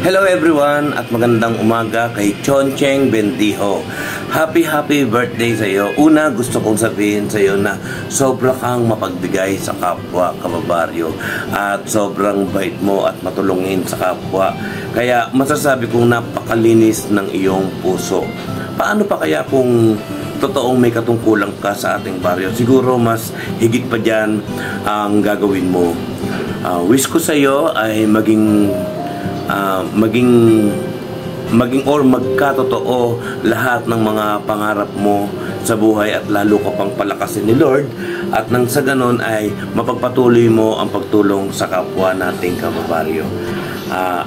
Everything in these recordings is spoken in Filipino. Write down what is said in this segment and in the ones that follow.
Hello everyone at magandang umaga kay Choncheng Bendijo. Happy birthday sa iyo. Una, gusto kong sabihin sa iyo na sobra kang mapagbigay sa kapwa kababaryo at sobrang bait mo at matulungin sa kapwa. Kaya masasabi kong napakalinis ng iyong puso. Paano pa kaya kung totoong may katungkulan ka sa ating baryo? Siguro mas higit pa dyan ang gagawin mo. Wish ko sa iyo ay maging or magkatotoo lahat ng mga pangarap mo sa buhay at lalo ka pang palakasin ni Lord at nang sa ganon ay mapagpatuloy mo ang pagtulong sa kapwa nating kababaryo.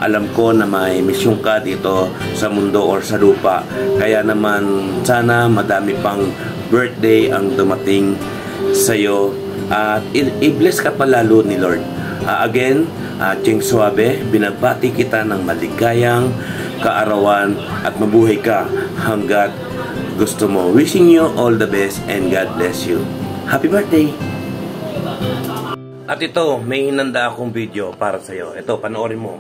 Alam ko na may misyon ka dito sa mundo or sa lupa, kaya naman sana madami pang birthday ang dumating sa iyo at i-bless ka pa lalo ni Lord. Again, Cheng Suabe, binabati kita ng maligayang kaarawan at mabuhay ka hanggat gusto mo. Wishing you all the best and God bless you. Happy birthday! At ito, may hinanda akong video para sa iyo. Ito, panoorin mo.